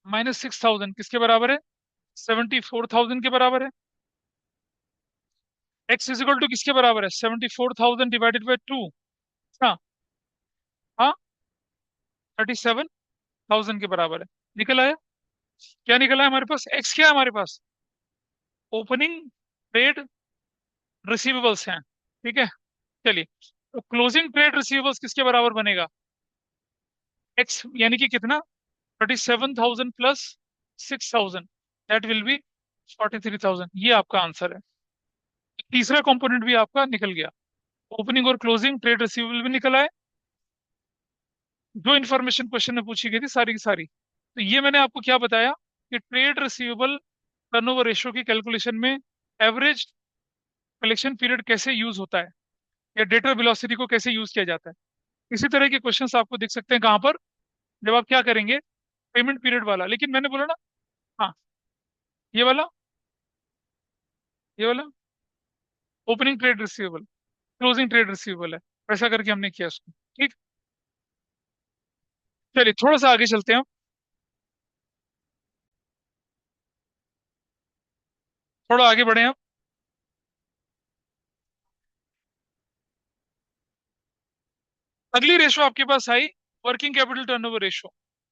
माइनस 6,000 किसके बराबर है, 74,000 के बराबर है। x इज इक्वल टू किसके बराबर है, 74,000 डिवाइडेड बाई 2। हाँ, हाँ, 37,000 के बराबर है। निकल आया, क्या निकला है हमारे पास, x क्या है हमारे पास, ओपनिंग ट्रेड रिसीवेबल्स हैं। ठीक है, चलिए, तो क्लोजिंग ट्रेड रिसीवेबल्स किसके बराबर बनेगा, x यानी कि कितना, 37,000 प्लस 6,000, दैट विल बी 43,000। ये आपका आंसर है। तीसरा कंपोनेंट भी आपका निकल गया, ओपनिंग और क्लोजिंग ट्रेड रिसीवेबल भी निकल आए। जो इन्फॉर्मेशन क्वेश्चन में पूछी गई थी सारी की सारी, तो ये मैंने आपको क्या बताया कि ट्रेड रिसीवेबल टर्नओवर रेशियो की कैलकुलेशन में एवरेज कलेक्शन पीरियड कैसे यूज होता है, या डेटा वेलोसिटी को कैसे यूज किया जाता है। इसी तरह के क्वेश्चंस आपको दिख सकते हैं कहाँ पर, जब आप क्या करेंगे, पेमेंट पीरियड वाला। लेकिन मैंने बोला ना, हाँ, ये वाला, ये वाला opening trade receivable, closing trade receivable है, वैसा करके हमने किया उसको। ठीक, चलिए थोड़ा सा आगे चलते हैं, थोड़ा आगे बढ़े हैं। अगली रेशो आपके पास आई, वर्किंग कैपिटल टर्नओवर रेशो।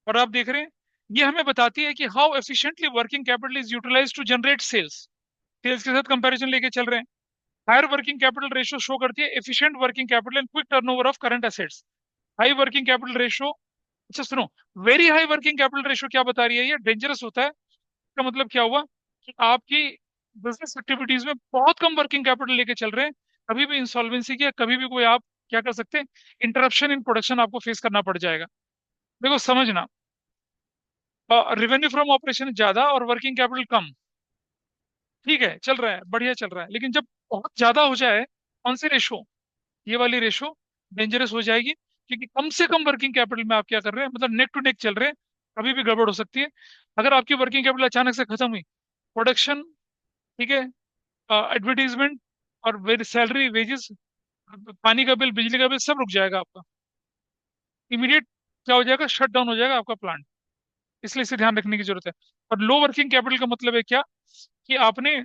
और आप देख रहे हैं, ये हमें बताती है कि how efficiently working capital is utilised to generate sales. Sales के साथ कंपैरिजन लेके चल रहे हैं। Higher working capital ratio show करती है efficient working capital and quick turnover of current assets. High working capital ratio, अच्छा सुनो, very high working capital ratio क्या बता रही है, ये डेंजरस होता है। इसका मतलब क्या हुआ, कि आपकी बिजनेस एक्टिविटीज में बहुत कम वर्किंग कैपिटल लेके चल रहे हैं, कभी भी इंसॉल्वेंसी की, कभी भी कोई आप क्या कर सकते हैं, इंटरप्शन इन प्रोडक्शन आपको फेस करना पड़ जाएगा। देखो समझना, रेवेन्यू फ्रॉम ऑपरेशन ज्यादा और वर्किंग कैपिटल कम, ठीक है, चल रहा है, बढ़िया चल रहा है। लेकिन जब बहुत ज्यादा हो जाए, कौन सी रेशो, ये वाली रेशो डेंजरस हो जाएगी। क्योंकि कम से कम वर्किंग कैपिटल में आप क्या कर रहे हैं, मतलब नेक टू नेक चल रहे हैं, कभी भी गड़बड़ हो सकती है। अगर आपकी वर्किंग कैपिटल अचानक से खत्म हुई, प्रोडक्शन, ठीक है, एडवर्टीजमेंट और सैलरी, वेजेस, पानी का बिल, बिजली का बिल, सब रुक जाएगा आपका। इमीडिएट क्या हो जाएगा, शट डाउन हो जाएगा आपका प्लांट। इसलिए इसे ध्यान रखने की जरूरत है। और लो वर्किंग कैपिटल का मतलब है क्या, कि आपने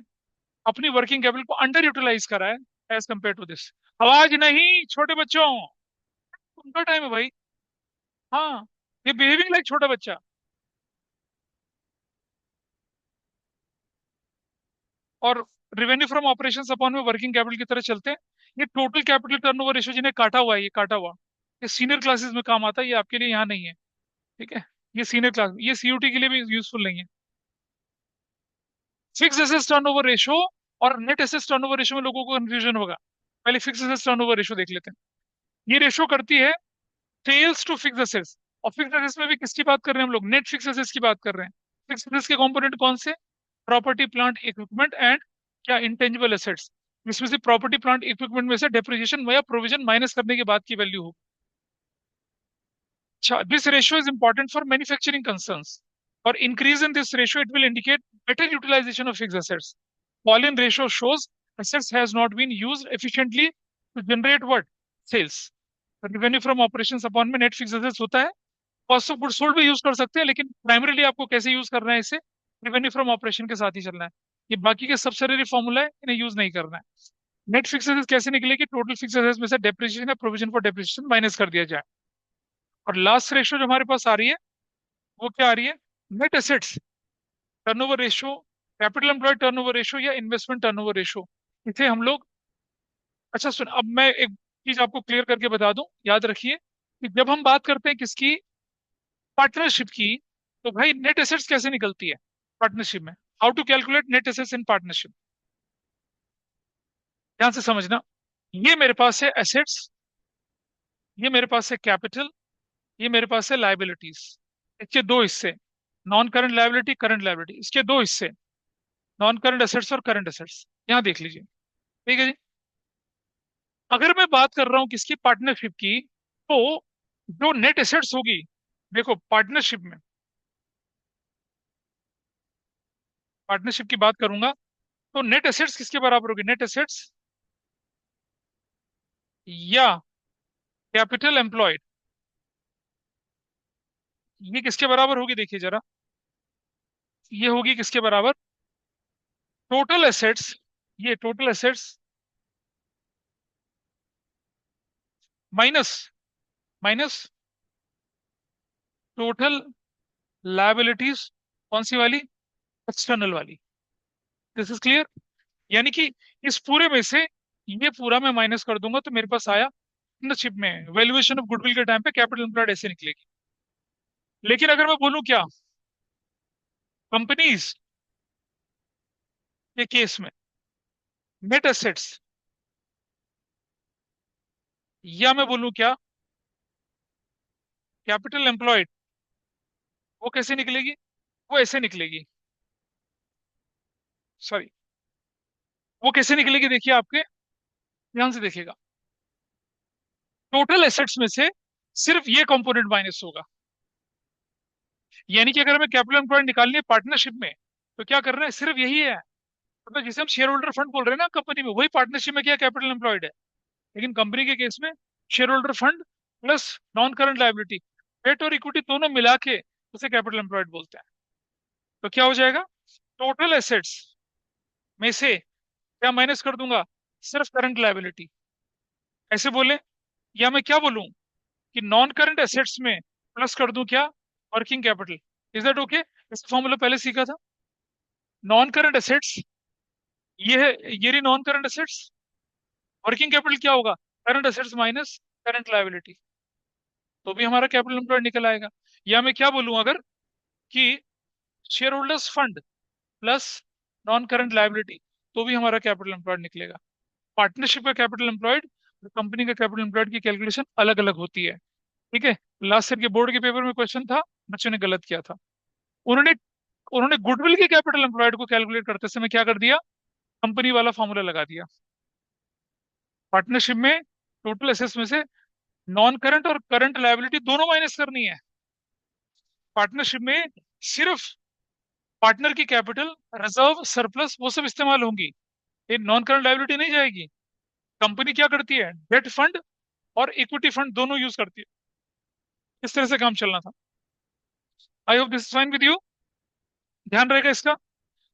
अपनी वर्किंग कैपिटल को अंडर यूटिलाइज करा है एज कम्पेयर टू दिस। आवाज नहीं छोटे बच्चों, उनका टाइम है भाई। हाँ, ये बिहेविंग लाइक छोटा बच्चा। और रेवेन्यू फ्रॉम ऑपरेशन अपॉन में वर्किंग कैपिटल की तरह चलते हैं। ये टोटल कैपिटल टर्नओवर रेशियो जिन्हें काटा हुआ है, ये काटा हुआ, ये सीनियर क्लासेस में काम आता है, ये आपके लिए यहाँ नहीं है। ठीक है, ये सीनियर क्लास, ये सीयूटी के लिए भी यूजफुल नहीं है। फिक्स एसेट्स टर्नओवर रेशियो और नेट एसेट्स टर्नओवर रेशियो में लोगों को कंफ्यूजन होगा। पहले फिक्स एसेट्स टर्नओवर रेशियो देख लेते हैं। ये रेशियो करती है सेल्स टू फिक्स एसेट्स। और फिक्स एसेट्स में भी किसकी बात कर रहे हैं हम लोग, नेट फिक्स एसेट्स की बात कर रहे हैं। फिक्स एसेट्स के कंपोनेंट कौन से, प्रॉपर्टी प्लांट इक्विपमेंट एंड क्या इंटेंजिबल एसेट्स। जिसमें से प्रॉपर्टी प्लांट इक्विपमेंट में से डेप्रिसिएशन या प्रोविजन माइनस करने के बाद की वैल्यू हो। अच्छा, this ratio is important for manufacturing concerns, और increase in this ratio it will indicate better utilisation of fixed assets. Fall in ratio shows assets has not been used efficiently to generate what, sales। revenue from operations upon में net fix assets होता है। Cost of good sold भी use कर सकते हैं, लेकिन primarily आपको कैसे यूज करना है इसे, रेवेन्यू फ्रॉम ऑपरेशन के साथ ही चलना है। ये बाकी के सब्सिडरी फॉर्मूला है, इन्हें यूज नहीं करना है। नेट फिक्स एसेट्स कैसे निकलेगी, टोटल फिक्स एसेट्स में से डेप्रिसिएशन या प्रोविजन फॉर डेप्रिसिएशन माइनस कर दिया जाए। और लास्ट रेशियो जो हमारे पास आ रही है, वो क्या आ रही है, net assets turnover ratio, capital employed turnover ratio या इन्वेस्टमेंट टर्नओवर रेशियो। इसे हम लोग, अच्छा सुन, अब मैं एक चीज आपको क्लियर करके बता दूं, याद रखिए कि जब हम बात करते हैं किसकी, पार्टनरशिप की, तो भाई नेट एसेट्स कैसे निकलती है पार्टनरशिप में। How to calculate net assets in partnership, ध्यान से समझना। ये मेरे पास है एसेट्स, ये मेरे पास है कैपिटल, ये मेरे पास है लाइबिलिटीज। इसके दो हिस्से, non current liability, current liability, इसके दो हिस्से, नॉन करंट एसेट्स और करंट एसेट्स। यहाँ देख लीजिए, ठीक है जी। अगर मैं बात कर रहा हूं किसकी, पार्टनरशिप की, तो जो नेट एसेट्स होगी, देखो पार्टनरशिप में, पार्टनरशिप की बात करूंगा, तो नेट एसेट्स किसके बराबर होगी, नेट एसेट्स या कैपिटल एम्प्लॉयड, ये किसके बराबर होगी, देखिए जरा, ये होगी किसके बराबर, टोटल एसेट्स, ये total assets minus, minus total liabilities, कौन सी वाली, एक्सटर्नल वाली। This is clear. यानी कि इस पूरे में से ये पूरा मैं माइनस कर दूंगा, तो मेरे पास आया पार्टनरशिप में वैल्यूएशन ऑफ गुडविल के टाइम पे कैपिटल एम्प्लॉयड ऐसे निकलेगी। लेकिन अगर मैं बोलूं क्या, कंपनीज के केस में नेट एसेट्स, या मैं बोलूं क्या, कैपिटल एम्प्लॉयड, वो कैसे निकलेगी, वो ऐसे निकलेगी, सॉरी, वो कैसे निकलेगी, देखिए आपके ध्यान से देखिएगा। टोटल एसेट्स में से सिर्फ ये कंपोनेंट माइनस होगा। यानी कि अगर हमें कैपिटल एम्प्लॉयड निकालनी है पार्टनरशिप में, तो क्या करना है, सिर्फ यही है। मतलब जिसे हम शेयर होल्डर फंड बोल रहे हैं ना कंपनी में, वही पार्टनरशिप में क्या कैपिटल एम्प्लॉयड है। लेकिन कंपनी के केस में share holder fund plus non current liability, debt और इक्विटी दोनों मिला के उसे कैपिटल एम्प्लॉयड बोलते हैं। तो क्या हो जाएगा, टोटल एसेट्स में से क्या माइनस कर दूंगा, सिर्फ करंट लायबिलिटी, ऐसे बोले। या मैं क्या बोलूं कि नॉन करंट एसेट्स में प्लस कर दूं क्या, working capital. Is that okay, इस फॉर्मूला पहले सीखा था। नॉन करंट एसेट्स, ये है, ये रही non current assets, working capital क्या होगा, current assets minus current liability, तो भी हमारा कैपिटल एम्प्लॉयड निकल आएगा। या मैं क्या बोलूं अगर, कि share holders fund plus non current liability, तो भी हमारा कैपिटल एम्प्लॉयड निकलेगा। पार्टनरशिप का कैपिटल एम्प्लॉयड और कंपनी का कैपिटल एम्प्लॉयड की कैलकुलेशन अलग अलग होती है। ठीक है, लास्ट ईयर के बोर्ड के पेपर में क्वेश्चन था, बच्चों ने गलत किया था। उन्होंने उन्होंने गुडविल के कैपिटल एम्प्लॉयड को कैलकुलेट करते समय क्या कर दिया, कंपनी वाला फॉर्मूला लगा दिया। पार्टनरशिप में टोटल एसेट्स में से नॉन करंट और करंट लायबिलिटी दोनों माइनस करनी है। पार्टनरशिप में सिर्फ पार्टनर की कैपिटल, रिजर्व, सरप्लस वो सब इस्तेमाल होंगी। ये नॉन करंट लायबिलिटी नहीं जाएगी। कंपनी क्या करती है, डेट फंड और इक्विटी फंड दोनों यूज करती है। इस तरह से काम चलना था। I hope this is fine with you. ध्यान रहेगा इसका।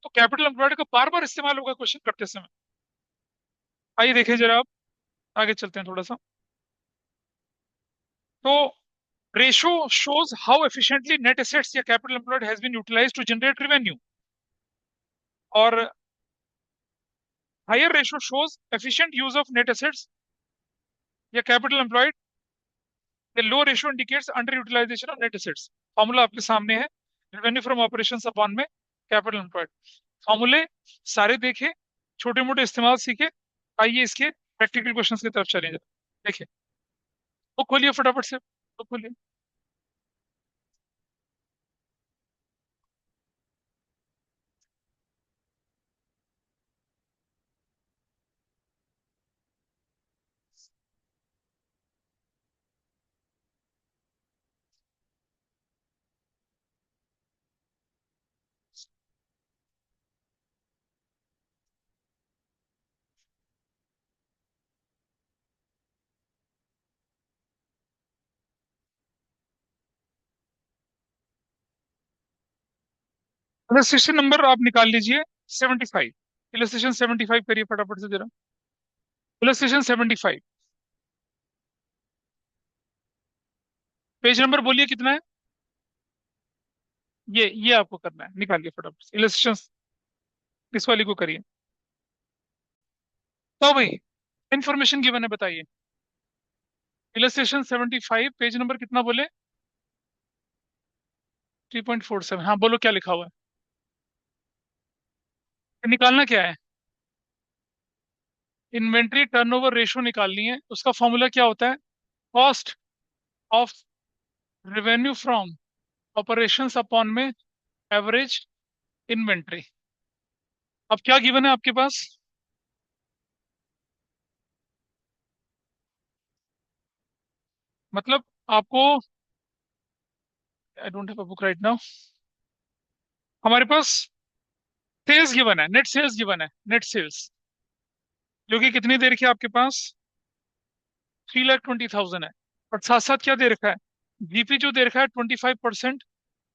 तो कैपिटल एम्प्लॉयड का बार बार इस्तेमाल होगा क्वेश्चन करते समय। आइए देखें जरा, आप आगे चलते हैं थोड़ा सा। तो ratio shows how efficiently net assets या capital employed has been utilized to generate revenue, और higher ratio shows efficient use of net assets या capital employed, the low ratio indicates underutilization of net assets। Formula आपके सामने है, revenue from operations upon में capital employed. फॉर्मूले सारे देखे, छोटे मोटे इस्तेमाल सीखे। आइए इसके प्रैक्टिकल क्वेश्चंस की तरफ चलेंगे। देखिए, बुक खोलिए फटाफट से, बुक खोलिए। इलस्ट्रेशन नंबर आप निकाल लीजिए 75। इलस्ट्रेशन 75 करिए फटाफट से जरा। इलस्ट्रेशन 75, पेज नंबर बोलिए कितना है। ये आपको करना है, निकालिए फटाफट इलस्ट्रेशन, इस वाली को करिए। तो भाई, इंफॉर्मेशन गिवन है, बताइए। इलस्ट्रेशन 75, पेज नंबर कितना बोले। 3.47, हाँ बोलो क्या लिखा हुआ है। निकालना क्या है, इन्वेंट्री टर्नओवर रेशो निकालनी है। उसका फॉर्मूला क्या होता है, cost of revenue from operations upon में एवरेज इन्वेंट्री। अब क्या गिवन है आपके पास, मतलब आपको, I don't have a book right now. हमारे पास सेल्स गिवन है, नेट सेल्स गिवन है, नेट सेल्स, जो कि कितनी देर की आपके पास, 3,20,000 है। और साथ साथ क्या दे रखा है, जीपी जो दे रखा है 25%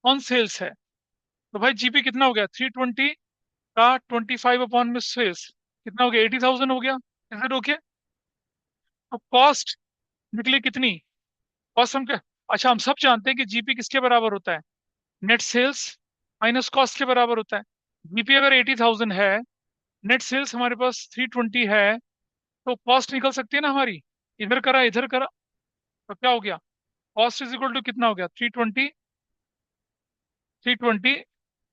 ऑन सेल्स है। तो भाई जीपी कितना हो गया, 320 का 25 अपॉन में सेल्स, कितना हो गया, 80,000 हो गया। Is it okay. तो कॉस्ट निकली कितनी, कॉस्ट हम क्या, अच्छा हम सब जानते हैं कि जीपी किसके बराबर होता है, नेट सेल्स माइनस कॉस्ट के बराबर होता है। जीपी अगर 80,000 है, नेट सेल्स हमारे पास 320 है, तो कॉस्ट निकल सकती है ना हमारी, इधर करा इधर करा, तो क्या हो गया, कॉस्ट इज इक्वल टू कितना हो गया, 320, 320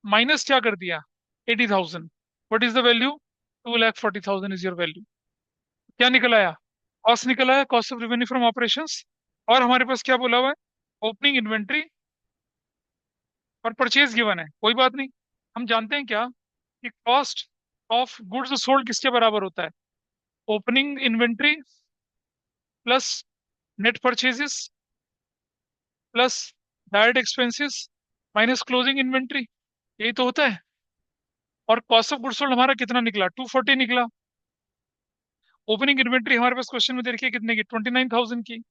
माइनस क्या कर दिया, 80,000। What is the value, 2,40,000 is your value. क्या निकल आया, कॉस्ट निकल आया, cost of revenue from operations. और हमारे पास क्या बोला हुआ है, ओपनिंग इन्वेंट्री और परचेज गिवन है, कोई बात नहीं। हम जानते हैं क्या, कि कॉस्ट ऑफ गुड्स सोल्ड किसके बराबर होता है, opening inventory plus net purchases plus direct expenses minus closing inventory, यही तो होता है। और कॉस्ट ऑफ गुड्स सोल्ड हमारा कितना निकला, 240 निकला। ओपनिंग इन्वेंट्री हमारे पास क्वेश्चन में दे रखी है कितने की, 29,000 की।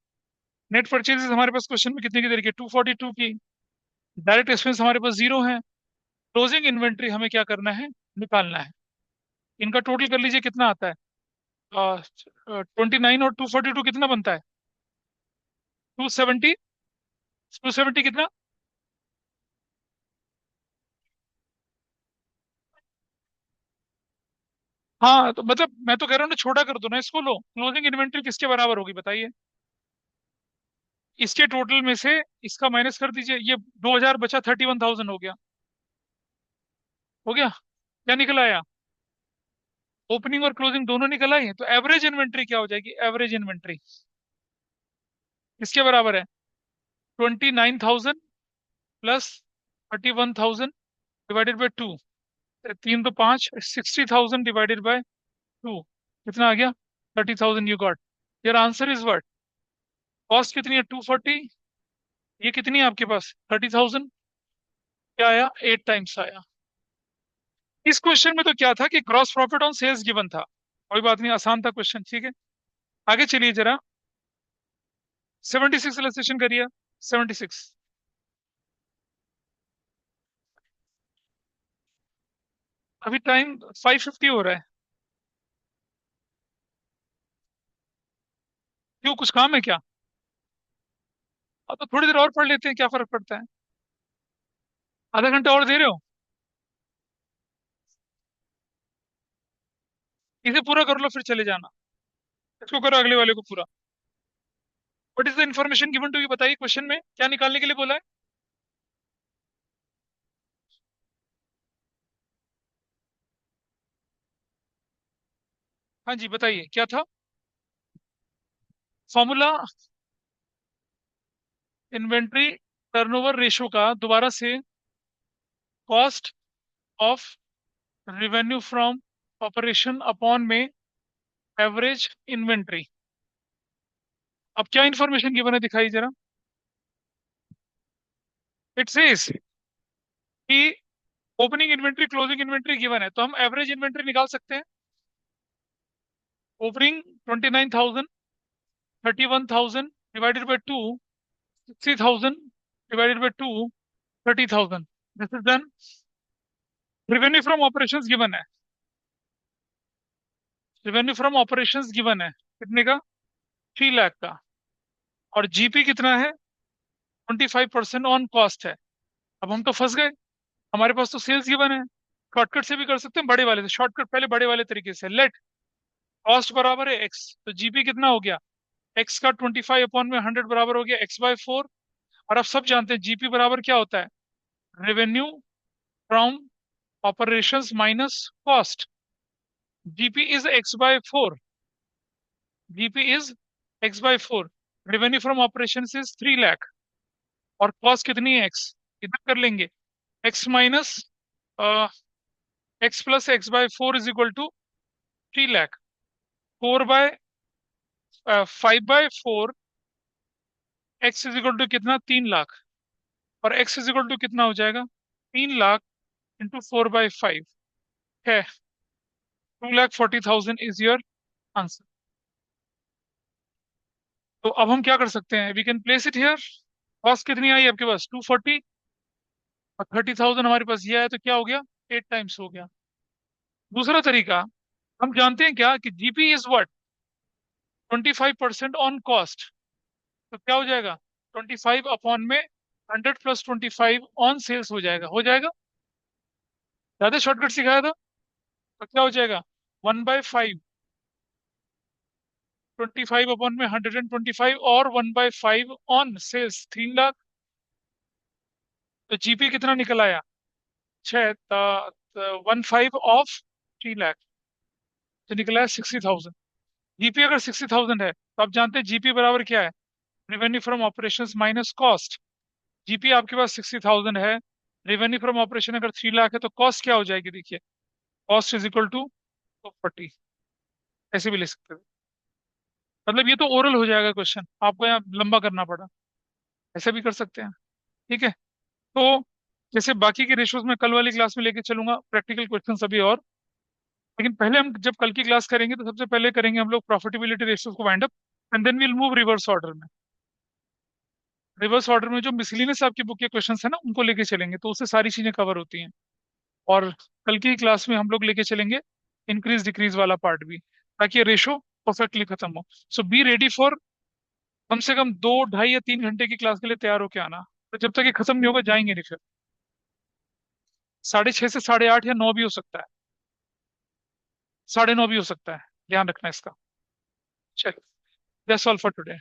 नेट परचेजेस हमारे पास क्वेश्चन में कितने की दे रखी है, 242 की। डायरेक्ट एक्सपेंस हमारे पास जीरो है। क्लोजिंग इन्वेंट्री हमें क्या करना है, निकालना है। इनका टोटल कर लीजिए कितना आता है, 29 और 242 कितना बनता है, 270। 270 कितना, हाँ तो मतलब मैं तो कह रहा हूँ ना, छोटा कर दो ना इसको, लो क्लोजिंग इन्वेंट्री किसके बराबर होगी बताइए। इसके टोटल में से इसका माइनस कर दीजिए, ये 2,000 बचा, 31,000 हो गया। हो गया, क्या निकल आया, ओपनिंग और क्लोजिंग दोनों निकल आई। तो एवरेज इन्वेंट्री क्या हो जाएगी, एवरेज इन्वेंट्री किसके बराबर है, 29,000 प्लस 31,000 डिवाइडेड बाई टू, तीन तो पाँच, 60,000 डिवाइडेड बाय टू, कितना आ गया, 30,000 you got. Your answer is what, cost कितनी है 240, ये कितनी है आपके पास 30,000, क्या आया 8 टाइम्स आया। इस क्वेश्चन में तो क्या था कि gross profit on sales given था, कोई बात नहीं, आसान था क्वेश्चन, ठीक है। आगे चलिए जरा, 76 इलस्ट्रेशन करिए, 76। अभी टाइम 5:50 हो रहा है, क्यों कुछ काम है क्या? अब तो थोड़ी देर और पढ़ लेते हैं, क्या फर्क पड़ता है, आधा घंटा और दे रहे हो, इसे पूरा कर लो फिर चले जाना, इसको करो अगले वाले को पूरा। What is the information given to you, बताइए क्वेश्चन में क्या निकालने के लिए बोला है। हाँ जी बताइए क्या था फॉर्मूला, इन्वेंट्री टर्नओवर रेशो का दोबारा से, cost of revenue from operation upon में एवरेज इन्वेंट्री। अब क्या इन्फॉर्मेशन गिवन है दिखाइए जरा। इट सेज कि opening inventory closing inventory given है, तो हम एवरेज इन्वेंट्री निकाल सकते हैं। Opening 29,000, 31,000 divided by two, 60,000 divided by two, 30,000। This is then revenue from operations given है, रेवेन्यू फ्रॉम ऑपरेशंस गिवन है कितने का, 3 लाख का। और जीपी कितना है, 25% ऑन कॉस्ट है। अब हम तो फंस गए, हमारे पास तो सेल्स गिवन है, शॉर्टकट से भी कर सकते हैं, बड़े वाले से शॉर्टकट, पहले बड़े वाले तरीके से, लेट कॉस्ट बराबर है एक्स, तो जीपी कितना हो गया, एक्स का 25/100 बराबर हो गया x/4। और अब सब जानते हैं जीपी बराबर क्या होता है, revenue from operations minus cost. GP is x/4, GP is x/4, revenue from operation is 3 lakh, और कॉस्ट कितनी है एक्स, इधर कर लेंगे, x minus x plus x/4 is equal to 3 lakh, 5/4, x is equal to कितना 3 लाख, और एक्स इज इक्वल टू कितना हो जाएगा 3 लाख इंटू 4/5 है, 2,40,000 इज योर आंसर। तो अब हम क्या कर सकते हैं, we can place it here. Cost कितनी आई आपके पास 240, और 30,000 हमारे पास ये है, तो क्या हो गया 8 टाइम्स हो गया। दूसरा तरीका, हम जानते हैं क्या कि GP is what, 25% on cost, तो क्या हो जाएगा 25 अपॉन में 100 + 25 ऑन सेल्स हो जाएगा, हो जाएगा, ज्यादा शॉर्टकट सिखाया था। तो क्या हो जाएगा 1/5, 25 अपॉन में 125, और 1/5 ऑन सेल्स 3 लाख। तो जीपी कितना निकल आया, 6, 1/5 ऑफ 3 लाख, तो निकला है 60,000। जीपी अगर 60,000 है तो आप जानते हैं जीपी बराबर क्या है, revenue from operations minus cost. GP आपके पास 60,000 है, रेवेन्यू फ्रॉम ऑपरेशन अगर 3 लाख है, तो कॉस्ट क्या हो जाएगी देखिए, कॉस्ट इज इक्वल टू 240, ऐसे भी ले सकते हैं। मतलब ये तो ओरल हो जाएगा क्वेश्चन, आपको यहाँ लंबा करना पड़ा, ऐसे भी कर सकते हैं, ठीक है। तो जैसे बाकी के रेशियोज में कल वाली क्लास में लेके चलूंगा प्रैक्टिकल क्वेश्चन अभी और, लेकिन पहले हम जब कल की क्लास करेंगे तो सबसे पहले करेंगे हम लोग प्रॉफिटेबिलिटी रेशियोज को wind up, and then will move reverse order में। रिवर्स ऑर्डर में जो मिसलिनियस आपकी बुक के क्वेश्चंस है ना, उनको लेके चलेंगे, तो उससे सारी चीजें कवर होती हैं। और कल की क्लास में हम लोग लेके चलेंगे इंक्रीज डिक्रीज वाला पार्ट भी, ताकि ये रेशो परफेक्टली खत्म हो। सो बी रेडी फॉर कम से कम 2, 2.5 या 3 घंटे की क्लास के लिए तैयार होके आना, तो जब तक ये खत्म नहीं होगा जाएंगे नहीं फिर। 6:30 से 8:30 या 9 भी हो सकता है, 9:30 भी हो सकता है, ध्यान रखना इसका। चलो, दैट्स ऑल फॉर टुडे।